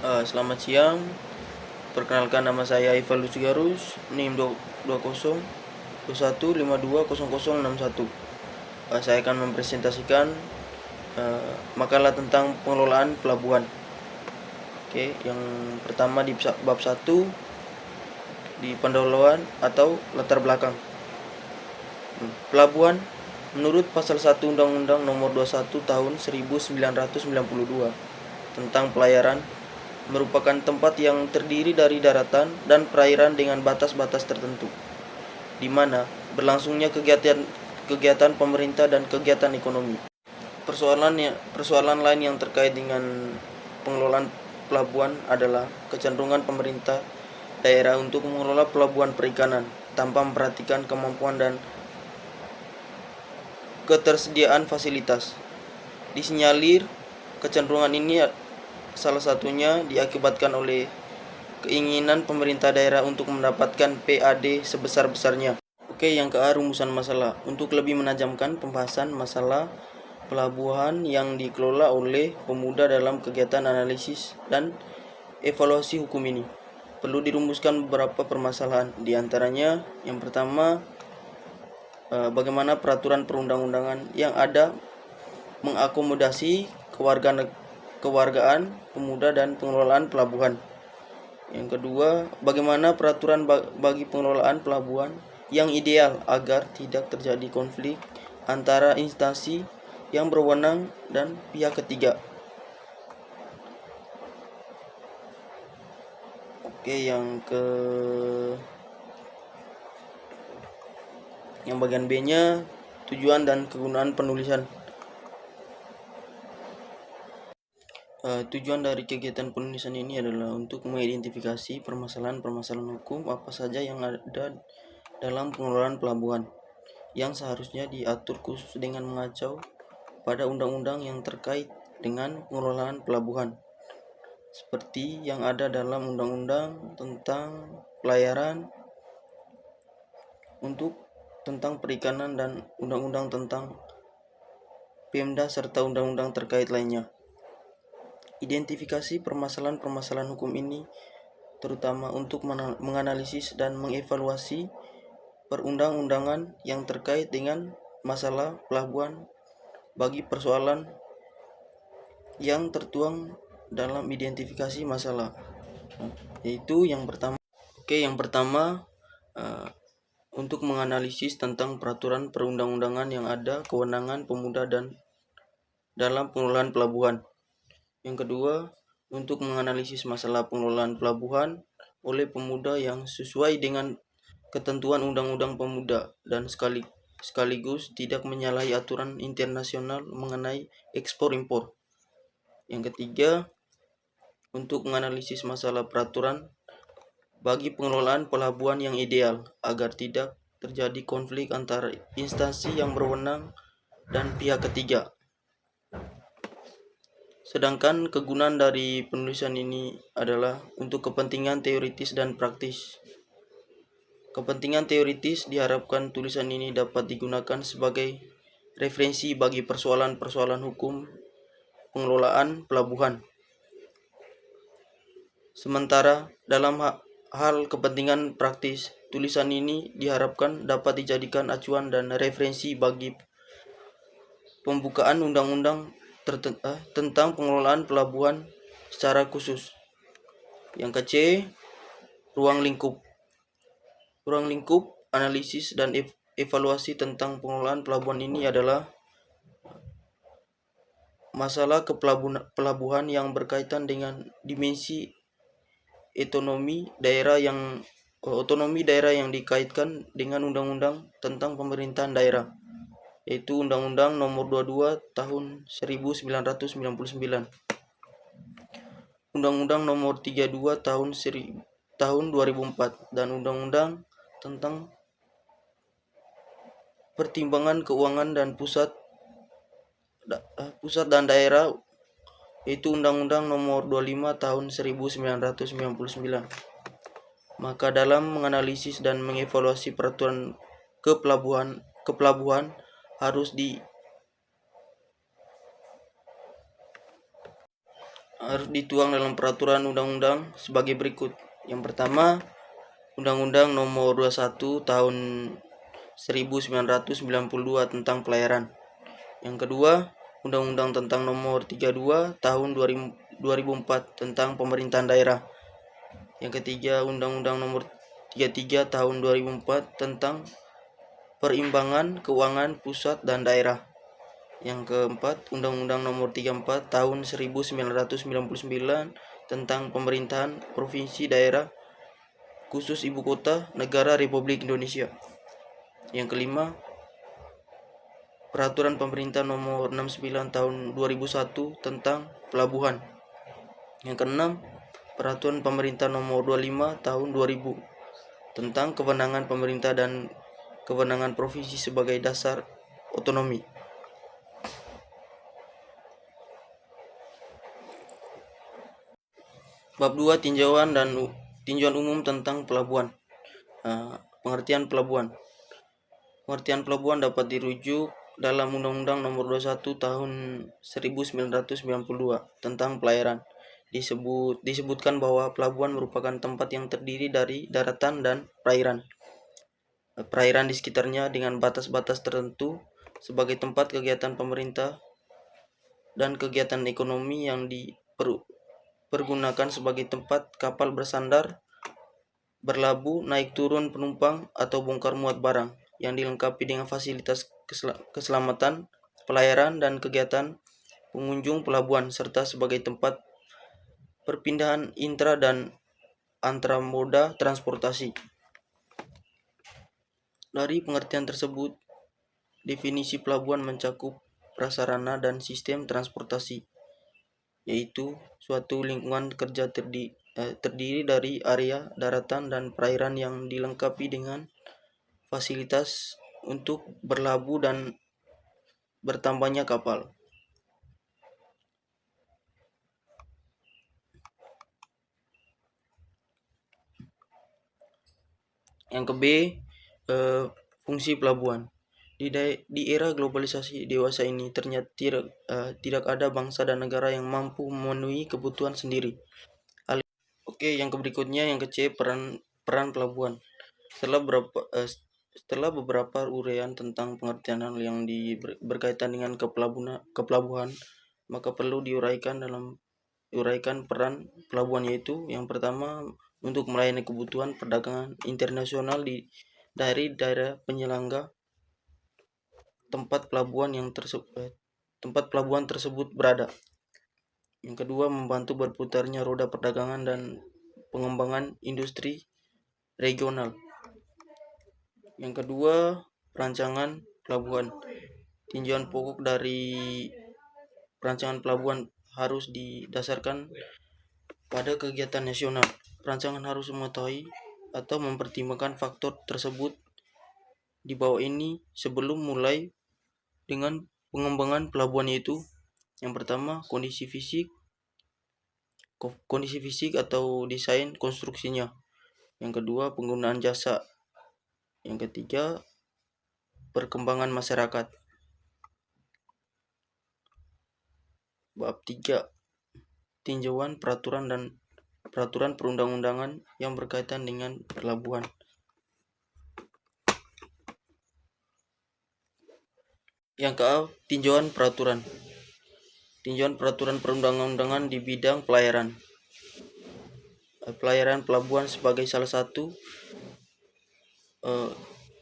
Selamat siang. Perkenalkan, nama saya Ivan Lucigarus, NIM 2021520061. Saya akan mempresentasikan makalah tentang pengelolaan pelabuhan. Oke, yang pertama di bab 1 di pendahuluan atau latar belakang. Pelabuhan menurut pasal 1 Undang-Undang Nomor 21 Tahun 1992 tentang pelayaran merupakan tempat yang terdiri dari daratan dan perairan dengan batas-batas tertentu, di mana berlangsungnya kegiatan pemerintah dan kegiatan ekonomi. Persoalan lain yang terkait dengan pengelolaan pelabuhan adalah kecenderungan pemerintah daerah untuk mengelola pelabuhan perikanan tanpa memperhatikan kemampuan dan ketersediaan fasilitas. Disinyalir kecenderungan ini salah satunya diakibatkan oleh keinginan pemerintah daerah untuk mendapatkan PAD sebesar-besarnya. Oke, yang rumusan masalah. Untuk lebih menajamkan pembahasan masalah pelabuhan yang dikelola oleh pemuda dalam kegiatan analisis dan evaluasi hukum ini, perlu dirumuskan beberapa permasalahan. Di antaranya, yang pertama, bagaimana peraturan perundang-undangan yang ada mengakomodasi kewargaan pemuda dan pengelolaan pelabuhan. Yang kedua, bagaimana peraturan bagi pengelolaan pelabuhan yang ideal agar tidak terjadi konflik antara instansi yang berwenang dan pihak ketiga. Oke, yang bagian B-nya, tujuan dan kegunaan penulisan. Tujuan dari kegiatan penulisan ini adalah untuk mengidentifikasi permasalahan-permasalahan hukum apa saja yang ada dalam pengelolaan pelabuhan yang seharusnya diatur khusus dengan mengacu pada undang-undang yang terkait dengan pengelolaan pelabuhan, seperti yang ada dalam Undang-Undang tentang Pelayaran, tentang Perikanan, dan Undang-Undang tentang Pemda serta undang-undang terkait lainnya. Identifikasi permasalahan-permasalahan hukum ini terutama untuk menganalisis dan mengevaluasi perundang-undangan yang terkait dengan masalah pelabuhan bagi persoalan yang tertuang dalam identifikasi masalah, yaitu yang pertama. Yang pertama, untuk menganalisis tentang peraturan perundang-undangan yang ada kewenangan pemuda dan dalam pengelolaan pelabuhan. Yang kedua, untuk menganalisis masalah pengelolaan pelabuhan oleh pemuda yang sesuai dengan ketentuan Undang-Undang Pemuda dan sekaligus tidak menyalahi aturan internasional mengenai ekspor-impor. Yang ketiga, untuk menganalisis masalah peraturan bagi pengelolaan pelabuhan yang ideal agar tidak terjadi konflik antara instansi yang berwenang dan pihak ketiga. Sedangkan kegunaan dari penulisan ini adalah untuk kepentingan teoritis dan praktis. Kepentingan teoritis diharapkan tulisan ini dapat digunakan sebagai referensi bagi persoalan-persoalan hukum pengelolaan pelabuhan. Sementara dalam hal kepentingan praktis, tulisan ini diharapkan dapat dijadikan acuan dan referensi bagi pembukaan undang-undang tentang pengelolaan pelabuhan secara khusus. Yang ke C, ruang lingkup. Ruang lingkup analisis dan evaluasi tentang pengelolaan pelabuhan ini adalah masalah pelabuhan yang berkaitan dengan dimensi otonomi daerah yang dikaitkan dengan undang-undang tentang pemerintahan daerah, yaitu Undang-Undang Nomor 22 Tahun 1999, Undang-Undang Nomor 32 Tahun 2004, dan Undang-Undang tentang Pertimbangan Keuangan dan Pusat dan Daerah, yaitu Undang-Undang Nomor 25 Tahun 1999. Maka dalam menganalisis dan mengevaluasi peraturan kepelabuhan harus harus dituang dalam peraturan undang-undang sebagai berikut. Yang pertama, Undang-Undang Nomor 21 Tahun 1992 tentang pelayaran. Yang kedua, Undang-Undang tentang Nomor 32 Tahun 2004 tentang pemerintahan daerah. Yang ketiga, Undang-Undang Nomor 33 Tahun 2004 tentang perimbangan keuangan pusat dan daerah. Yang keempat, Undang-Undang Nomor 34 Tahun 1999 tentang pemerintahan provinsi daerah khusus ibu kota negara Republik Indonesia. Yang kelima, Peraturan Pemerintah Nomor 69 Tahun 2001 tentang pelabuhan. Yang keenam, Peraturan Pemerintah Nomor 25 Tahun 2000 tentang kewenangan pemerintah dan kewenangan provinsi sebagai dasar otonomi. Bab 2, tinjauan umum tentang pelabuhan. Pengertian pelabuhan. Pengertian pelabuhan dapat dirujuk dalam Undang-Undang Nomor 21 Tahun 1992 tentang pelayaran. Disebutkan bahwa pelabuhan merupakan tempat yang terdiri dari daratan dan perairan. Perairan di sekitarnya dengan batas-batas tertentu sebagai tempat kegiatan pemerintah dan kegiatan ekonomi yang dipergunakan sebagai tempat kapal bersandar, berlabuh, naik turun penumpang atau bongkar muat barang, yang dilengkapi dengan fasilitas keselamatan, pelayaran, dan kegiatan pengunjung pelabuhan, serta sebagai tempat perpindahan intra dan antra moda transportasi. Dari pengertian tersebut, definisi pelabuhan mencakup prasarana dan sistem transportasi, yaitu suatu lingkungan kerja terdiri dari area daratan dan perairan yang dilengkapi dengan fasilitas untuk berlabuh dan bertambahnya kapal. Yang ke B, fungsi pelabuhan. Di era globalisasi dewasa ini ternyata tidak ada bangsa dan negara yang mampu memenuhi kebutuhan sendiri. Yang berikutnya, yang ke C, peran pelabuhan. Setelah beberapa uraian tentang pengertian hal yang berkaitan dengan kepelabuhan, maka perlu diuraikan peran pelabuhan, yaitu yang pertama, untuk melayani kebutuhan perdagangan internasional dari daerah penyangga tempat pelabuhan tersebut berada. Yang kedua, membantu berputarnya roda perdagangan dan pengembangan industri regional. Yang kedua, perancangan pelabuhan. Tinjauan pokok dari perancangan pelabuhan harus didasarkan pada kegiatan nasional. Perancangan harus mengetahui atau mempertimbangkan faktor tersebut di bawah ini sebelum mulai dengan pengembangan pelabuhan, yaitu yang pertama, kondisi fisik atau desain konstruksinya. Yang kedua, penggunaan jasa. Yang ketiga, perkembangan masyarakat. Bab 3, tinjauan peraturan perundang-undangan yang berkaitan dengan pelabuhan. Yang ke A, tinjauan peraturan perundang-undangan di bidang pelayaran. Pelayaran pelabuhan sebagai salah satu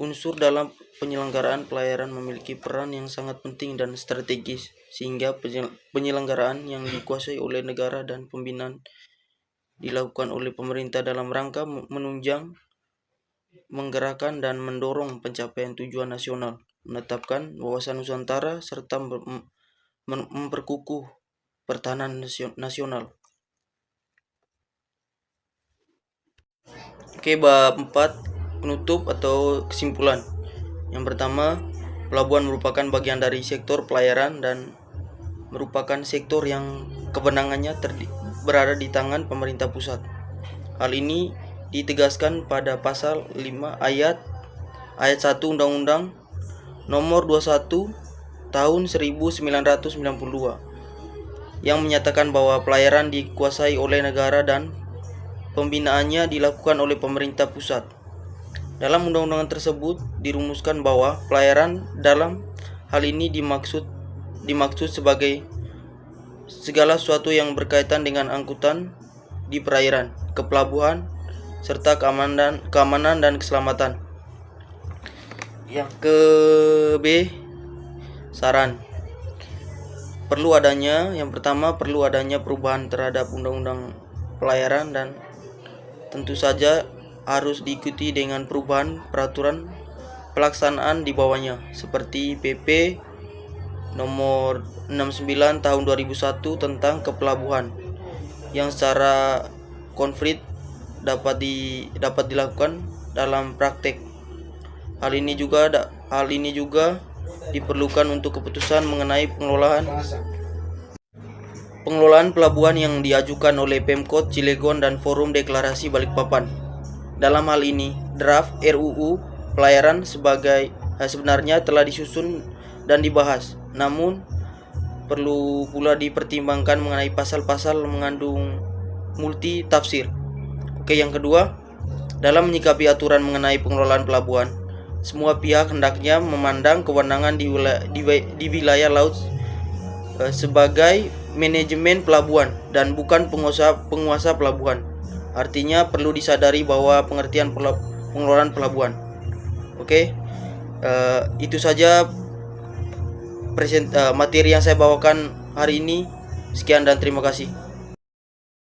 unsur dalam penyelenggaraan pelayaran memiliki peran yang sangat penting dan strategis, sehingga penyelenggaraan yang dikuasai oleh negara dan pembinaan dilakukan oleh pemerintah dalam rangka menunjang, menggerakkan, dan mendorong pencapaian tujuan nasional, menetapkan wawasan Nusantara, serta memperkukuh pertahanan nasional. Bab 4, penutup atau kesimpulan. Yang pertama, pelabuhan merupakan bagian dari sektor pelayaran dan merupakan sektor yang kewenangannya berada di tangan pemerintah pusat. Hal ini ditegaskan pada pasal 5 ayat 1 Undang-Undang Nomor 21 Tahun 1992 yang menyatakan bahwa pelayaran dikuasai oleh negara dan pembinaannya dilakukan oleh pemerintah pusat. Dalam undang-undang tersebut dirumuskan bahwa pelayaran dalam hal ini dimaksud sebagai segala sesuatu yang berkaitan dengan angkutan di perairan, kepelabuhan, serta keamanan dan keselamatan. Yang ke B, saran. Yang pertama perlu adanya perubahan terhadap undang-undang pelayaran dan tentu saja harus diikuti dengan perubahan peraturan pelaksanaan di bawahnya seperti PP nomor 69 tahun 2001 tentang kepelabuhan yang secara konkret dapat dilakukan dalam praktek. Hal ini juga diperlukan untuk keputusan mengenai pengelolaan pelabuhan yang diajukan oleh Pemkot Cilegon dan Forum Deklarasi Balikpapan. Dalam hal ini, draft RUU pelayaran sebenarnya telah disusun dan dibahas, namun perlu pula dipertimbangkan mengenai pasal-pasal mengandung multi tafsir. Yang kedua, dalam menyikapi aturan mengenai pengelolaan pelabuhan, semua pihak hendaknya memandang kewenangan di wilayah laut sebagai manajemen pelabuhan dan bukan penguasa pelabuhan. Artinya perlu disadari bahwa pengertian pengelolaan pelabuhan. Itu saja materi yang saya bawakan hari ini. Sekian dan terima kasih.